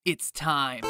It's time.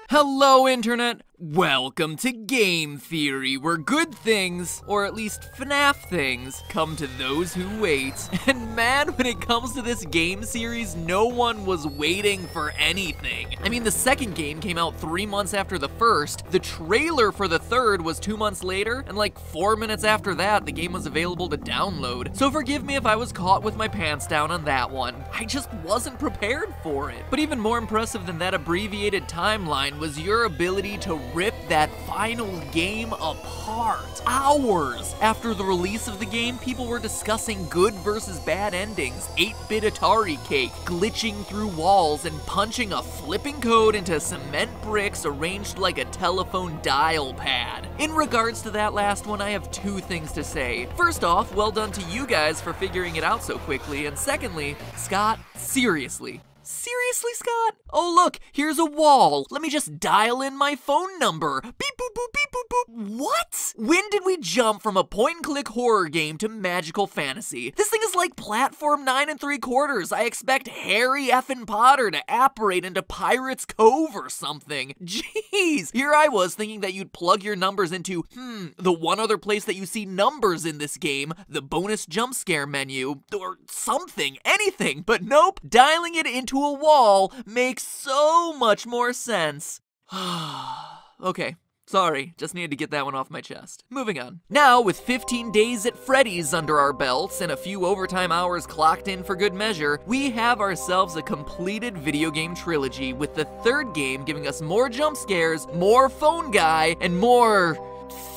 Hello, Internet! Welcome to Game Theory, where good things, or at least FNAF things, come to those who wait. And man, when it comes to this game series, no one was waiting for anything. I mean, the second game came out 3 months after the first, the trailer for the third was 2 months later, and like 4 minutes after that, the game was available to download. So forgive me if I was caught with my pants down on that one. I just wasn't prepared for it. But even more impressive than that abbreviated timeline was your ability to rip that final game apart. Hours after the release of the game, people were discussing good versus bad endings, 8-bit Atari cake, glitching through walls, and punching a flipping code into cement bricks arranged like a telephone dial pad. In regards to that last one, I have 2 things to say. First off, well done to you guys for figuring it out so quickly, and secondly, Scott, seriously. Seriously, Scott? Oh look, here's a wall. Let me just dial in my phone number. Beep boop boop beep boop boop. What? When did we jump from a point-and-click horror game to magical fantasy? This thing is like platform 9 3/4. I expect Harry effing Potter to apparate into Pirate's Cove or something. Jeez, here I was thinking that you'd plug your numbers into, the one other place that you see numbers in this game, the bonus jump scare menu, or something, anything, but nope, dialing it into a wall makes so much more sense. Okay, sorry, just needed to get that one off my chest. Moving on. Now, with 15 days at Freddy's under our belts and a few overtime hours clocked in for good measure, we have ourselves a completed video game trilogy, with the third game giving us more jump scares, more phone guy, and more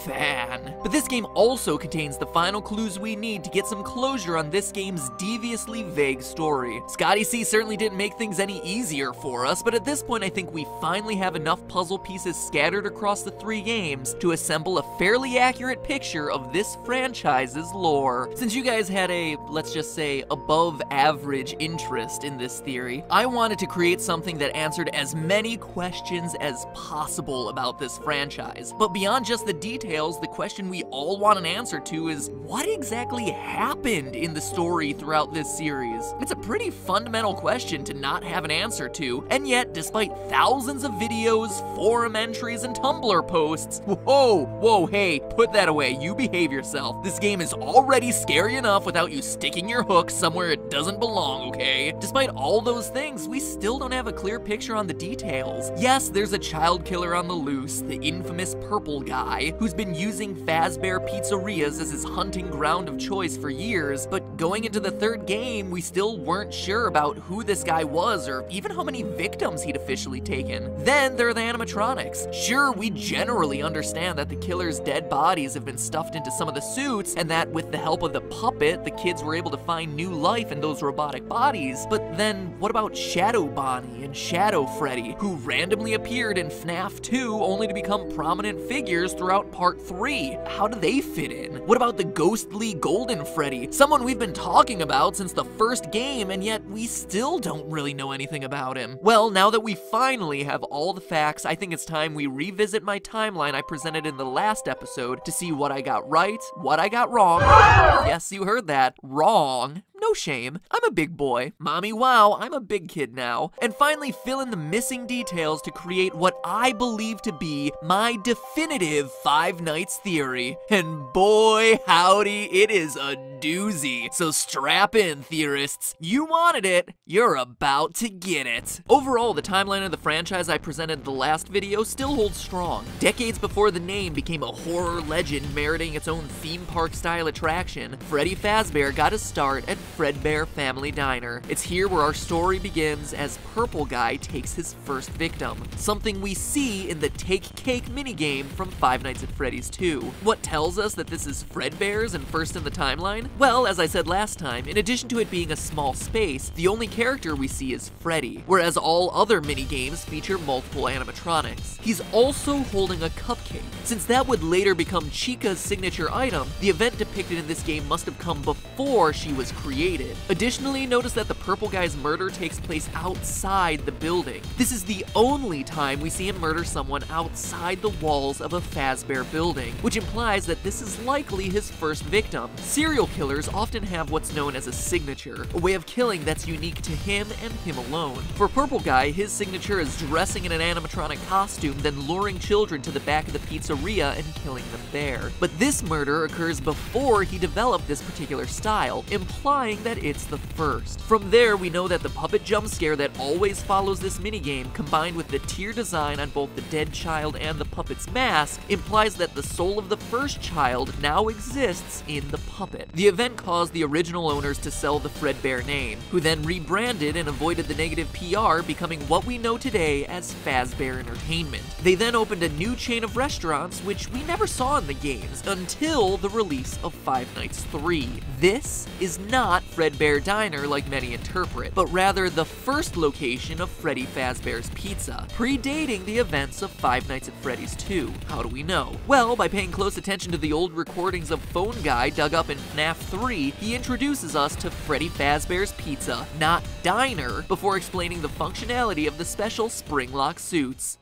fan. But this game also contains the final clues we need to get some closure on this game's deviously vague story. Scotty C certainly didn't make things any easier for us, but at this point I think we finally have enough puzzle pieces scattered across the 3 games to assemble a fairly accurate picture of this franchise's lore. Since you guys had a, let's just say, above average interest in this theory, I wanted to create something that answered as many questions as possible about this franchise. But beyond just the details, the question we all want an answer to is, what exactly happened in the story throughout this series? It's a pretty fundamental question to not have an answer to, and yet, despite thousands of videos, forum entries, and Tumblr posts, whoa, hey, put that away, you behave yourself. This game is already scary enough without you sticking your hook somewhere it doesn't belong, okay? Despite all those things, we still don't have a clear picture on the details. Yes, there's a child killer on the loose, the infamous purple guy, who's been using Fazbear pizzerias as his hunting ground of choice for years, but going into the third game, we still weren't sure about who this guy was or even how many victims he'd officially taken. Then there are the animatronics. Sure, we generally understand that the killer's dead bodies have been stuffed into some of the suits, and that with the help of the puppet, the kids were able to find new life in those robotic bodies. But then, what about Shadow Bonnie and Shadow Freddy, who randomly appeared in FNAF 2 only to become prominent figures throughout Part 3? How do they fit in? What about the ghostly Golden Freddy, someone we've been talking about since the first game, and yet we still don't really know anything about him? Well, now that we finally have all the facts, I think it's time we revisit my timeline I presented in the last episode to see what I got right, what I got wrong. Yes, you heard that. Wrong. No shame. I'm a big boy. Mommy, wow, I'm a big kid now. And finally fill in the missing details to create what I believe to be my definitive Five Nights theory. And boy, howdy, it is a doozy. So strap in, theorists. You wanted it. You're about to get it. Overall, the timeline of the franchise I presented in the last video still holds strong. Decades before the name became a horror legend meriting its own theme park style attraction, Freddy Fazbear got his start at Fredbear Family Diner. It's here where our story begins as Purple Guy takes his first victim, something we see in the Take Cake minigame from Five Nights at Freddy's 2. What tells us that this is Fredbear's and first in the timeline? Well, as I said last time, in addition to it being a small space, the only character we see is Freddy, whereas all other minigames feature multiple animatronics. He's also holding a cupcake. Since that would later become Chica's signature item, the event depicted in this game must have come before she was created. Additionally, notice that the Purple Guy's murder takes place outside the building. This is the only time we see him murder someone outside the walls of a Fazbear building, which implies that this is likely his first victim. Serial killers often have what's known as a signature, a way of killing that's unique to him and him alone. For Purple Guy, his signature is dressing in an animatronic costume, then luring children to the back of the pizzeria and killing them there. But this murder occurs before he developed this particular style, implying that it's the first. From there, we know that the puppet jump scare that always follows this minigame, combined with the tear design on both the dead child and the puppet's mask, implies that the soul of the first child now exists in the puppet. The event caused the original owners to sell the Fredbear name, who then rebranded and avoided the negative PR, becoming what we know today as Fazbear Entertainment. They then opened a new chain of restaurants, which we never saw in the games until the release of Five Nights 3. This is not Fredbear Diner like many interpret, but rather the first location of Freddy Fazbear's Pizza, predating the events of Five Nights at Freddy's 2. How do we know? Well, by paying close attention to the old recordings of Phone Guy dug up in FNAF 3, he introduces us to Freddy Fazbear's Pizza, not Diner, before explaining the functionality of the special spring-lock suits.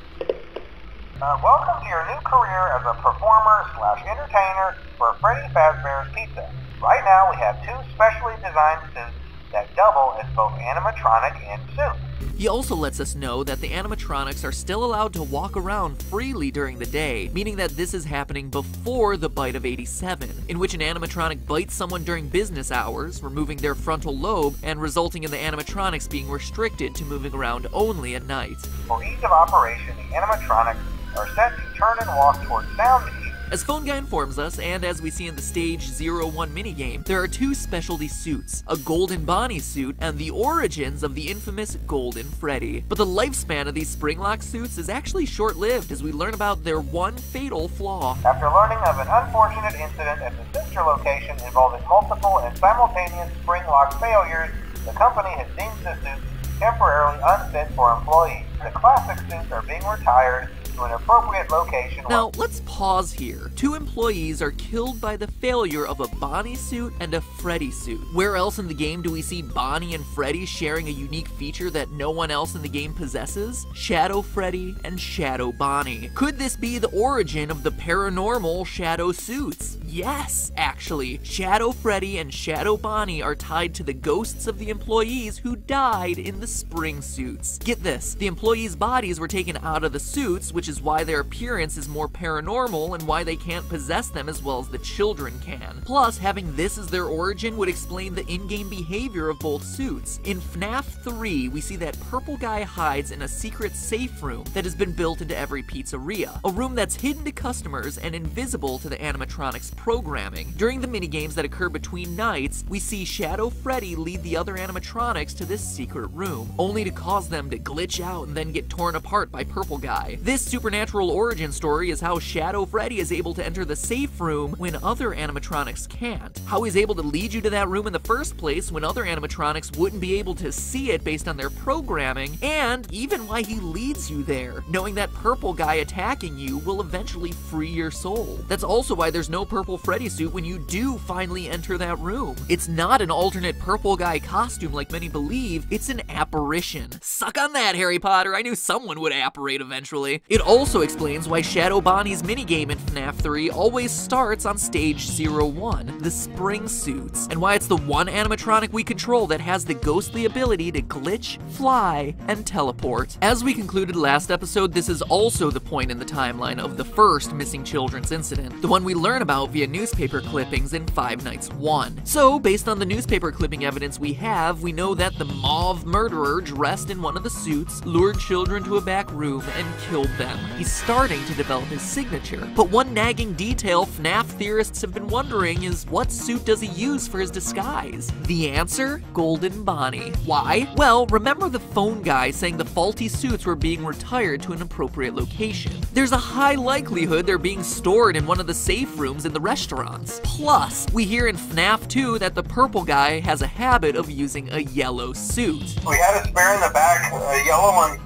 Welcome to your new career as a performer/entertainer for Freddy Fazbear's Pizza. Right now we have two specially designed suits that double as both animatronic and suit. He also lets us know that the animatronics are still allowed to walk around freely during the day, meaning that this is happening before the bite of 87, in which an animatronic bites someone during business hours, removing their frontal lobe and resulting in the animatronics being restricted to moving around only at night. For ease of operation, the animatronics are set to turn and walk towards sound cues. As Phone Guy informs us, and as we see in the Stage 01 minigame, there are two specialty suits, a Golden Bonnie suit and the origins of the infamous Golden Freddy. But the lifespan of these spring-lock suits is actually short-lived as we learn about their one fatal flaw. After learning of an unfortunate incident at the sister location involving multiple and simultaneous spring-lock failures, the company has deemed the suits temporarily unfit for employees. The classic suits are being retired to an appropriate location. Now, let's pause here. Two employees are killed by the failure of a Bonnie suit and a Freddy suit. Where else in the game do we see Bonnie and Freddy sharing a unique feature that no one else in the game possesses? Shadow Freddy and Shadow Bonnie. Could this be the origin of the paranormal Shadow suits? Yes, actually. Shadow Freddy and Shadow Bonnie are tied to the ghosts of the employees who died in the spring suits. Get this, the employees' bodies were taken out of the suits, which is why their appearance is more paranormal and why they can't possess them as well as the children can. Plus, having this as their origin would explain the in-game behavior of both suits. In FNAF 3, we see that Purple Guy hides in a secret safe room that has been built into every pizzeria, a room that's hidden to customers and invisible to the animatronics programming. During the minigames that occur between nights, we see Shadow Freddy lead the other animatronics to this secret room, only to cause them to glitch out and then get torn apart by Purple Guy. This supernatural origin story is how Shadow Freddy is able to enter the safe room when other animatronics can't. How he's able to lead you to that room in the first place when other animatronics wouldn't be able to see it based on their programming, and even why he leads you there, knowing that Purple Guy attacking you will eventually free your soul. That's also why there's no Purple Freddy suit when you do finally enter that room. It's not an alternate Purple Guy costume like many believe, it's an apparition. Suck on that, Harry Potter, I knew someone would apparate eventually. It also explains why Shadow Bonnie's minigame in FNAF 3 always starts on Stage 01, the spring suits, and why it's the one animatronic we control that has the ghostly ability to glitch, fly, and teleport. As we concluded last episode, this is also the point in the timeline of the first missing children's incident, the one we learn about via newspaper clippings in Five Nights 1. So, based on the newspaper clipping evidence we have, we know that the mauve murderer dressed in one of the suits lured children to a back room and killed them. them. He's starting to develop his signature. But one nagging detail FNAF theorists have been wondering is what suit does he use for his disguise? The answer? Golden Bonnie. Why? Well, remember the phone guy saying the faulty suits were being retired to an appropriate location. There's a high likelihood they're being stored in one of the safe rooms in the restaurants. Plus, we hear in FNAF 2 that the purple guy has a habit of using a yellow suit. We had a spare in the back, a yellow one.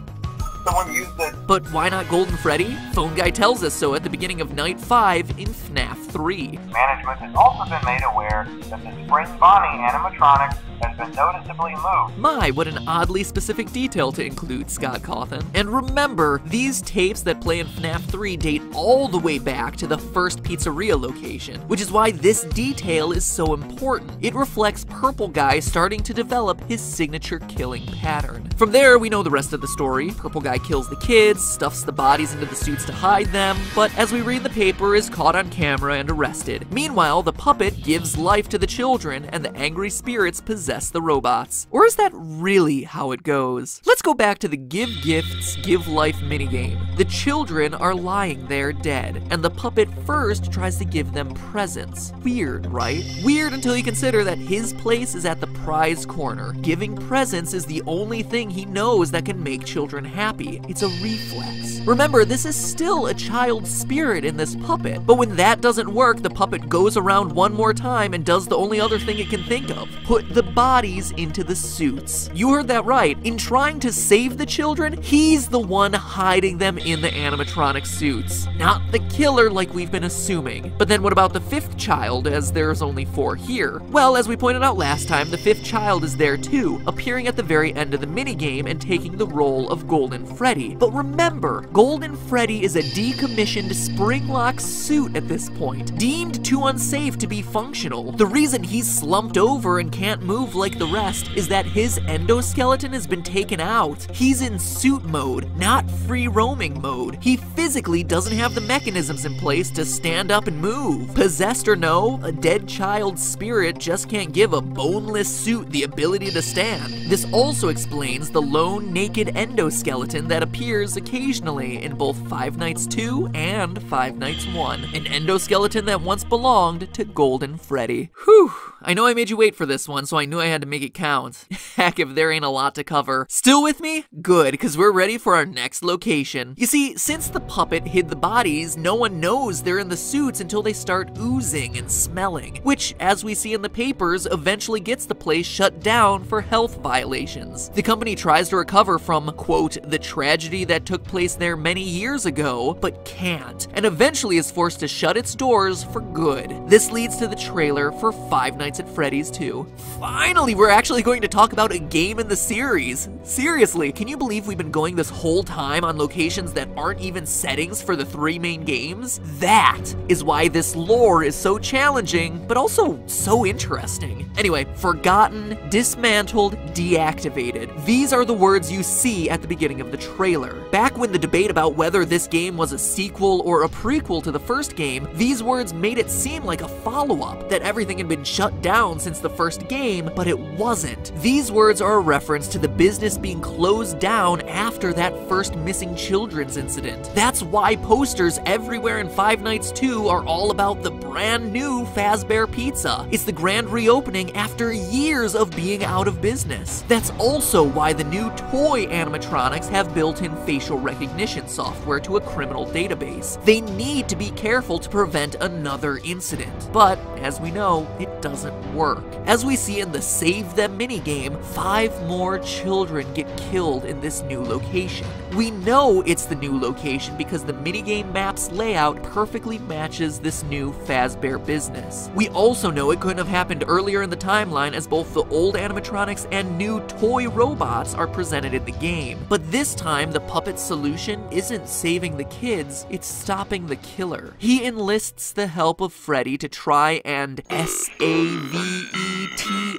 Someone used it. But why not Golden Freddy? Phone guy tells us so at the beginning of Night 5 in FNAF 3. Management has also been made aware that the Spring Bonnie animatronic has been noticeably moved. My, what an oddly specific detail to include, Scott Cawthon. And remember, these tapes that play in FNAF 3 date all the way back to the first pizzeria location, which is why this detail is so important. It reflects Purple Guy starting to develop his signature killing pattern. From there, we know the rest of the story. Purple Guy kills the kids, stuffs the bodies into the suits to hide them, but as we read the paper, is caught on camera and arrested. Meanwhile, the puppet gives life to the children, and the angry spirits possess the robots. Or is that really how it goes? Let's go back to the Give Gifts, Give Life minigame. The children are lying there dead, and the puppet first tries to give them presents. Weird, right? Weird until you consider that his place is at the prize corner. Giving presents is the only thing he knows that can make children happy. It's a reflex. Remember, this is still a child's spirit in this puppet, but when that doesn't work, the puppet goes around one more time and does the only other thing it can think of. Put the bodies into the suits. You heard that right. In trying to save the children, he's the one hiding them in the animatronic suits. Not the killer like we've been assuming. But then what about the fifth child, as there's only 4 here? Well, as we pointed out last time, the fifth child is there too, appearing at the very end of the minigame and taking the role of Golden Freddy. But remember, Golden Freddy is a decommissioned spring-lock suit at this point, deemed too unsafe to be functional. The reason he's slumped over and can't move like the rest is that his endoskeleton has been taken out. He's in suit mode, not free roaming mode. He physically doesn't have the mechanisms in place to stand up and move. Possessed or no, a dead child's spirit just can't give a boneless suit the ability to stand. This also explains the lone naked endoskeleton that appears occasionally in both Five Nights 2 and Five Nights 1. An endoskeleton that once belonged to Golden Freddy. Whew, I know I made you wait for this one, so I knew I had to make it count. Heck, if there ain't a lot to cover. Still with me? Good, because we're ready for our next location. You see, since the puppet hid the bodies, no one knows they're in the suits until they start oozing and smelling, which, as we see in the papers, eventually gets the place shut down for health violations. The company tries to recover from, quote, the tragedy that took place there many years ago, but can't, and eventually is forced to shut its doors for good. This leads to the trailer for Five Nights at Freddy's 2. Finally, we're actually going to talk about a game in the series. Seriously, can you believe we've been going this whole time on locations that aren't even settings for the 3 main games? That is why this lore is so challenging, but also so interesting. Anyway, forgotten, dismantled, deactivated. These are the words you see at the beginning of the trailer. Back when the debate about whether this game was a sequel or a prequel to the first game, these words made it seem like a follow-up, that everything had been shut down since the first game, but it wasn't. These words are a reference to the business being closed down after that first missing children's incident. That's why posters everywhere in Five Nights 2 are all about the brand new Fazbear Pizza. It's the grand reopening after years of being out of business. That's also why the new toy animatronics have built-in facial recognition software to a criminal database. They need to be careful to prevent another incident, but as we know, it doesn't work. As we see in the Save Them minigame, 5 more children get killed in this new location. We know it's the new location because the minigame map's layout perfectly matches this new Fazbear business. We also know it couldn't have happened earlier in the timeline, as both the old animatronics and new toy robots are presented in the game. But this time, the puppet's solution isn't saving the kids, it's stopping the killer. He enlists the help of Freddy to try and SAVE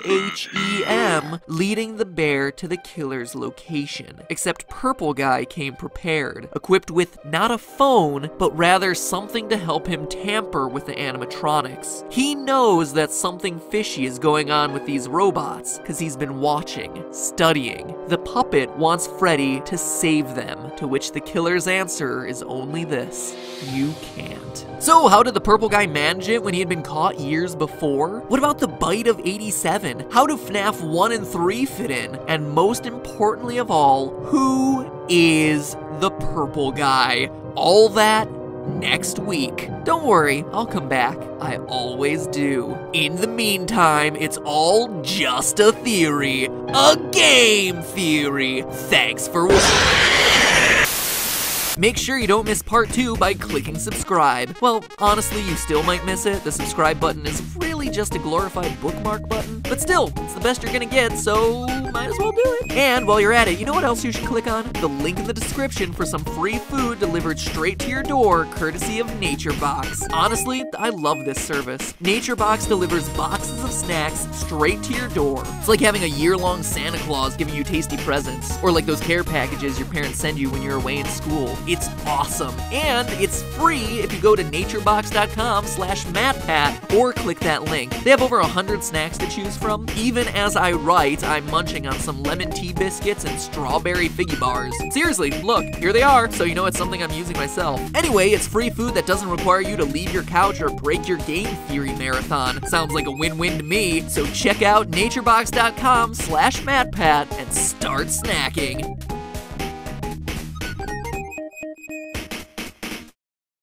ATHEM, leading the bear to the killer's location. Except Purple Guy came prepared, equipped with not a phone, but rather something to help him tamper with the animatronics. He knows that something fishy is going on with these robots, because he's been watching, studying. The puppet wants Freddy to save them, to which the killer's answer is only this: you can't. So how did the Purple Guy manage it when he had been caught years before? What about the bite of '87? How do FNAF 1 and 3 fit in? And most importantly of all, who is the Purple Guy? All that next week. Don't worry, I'll come back. I always do. In the meantime, it's all just a theory. A game theory. Thanks for watching. Make sure you don't miss part 2 by clicking subscribe. Well, honestly, you still might miss it. The subscribe button is really just a glorified bookmark button. But still, it's the best you're gonna get, so might as well do it. And while you're at it, you know what else you should click on? The link in the description for some free food delivered straight to your door, courtesy of NatureBox. Honestly, I love this service. NatureBox delivers boxes of snacks straight to your door. It's like having a year-long Santa Claus giving you tasty presents, or like those care packages your parents send you when you're away in school. It's awesome, and it's free if you go to naturebox.com/MattPat or click that link. They have over 100 snacks to choose from. Even as I write, I'm munching on some lemon tea biscuits and strawberry figgy bars. Seriously, look, here they are, so you know it's something I'm using myself. Anyway, it's free food that doesn't require you to leave your couch or break your game theory marathon. Sounds like a win-win to me, so check out naturebox.com/MattPat and start snacking.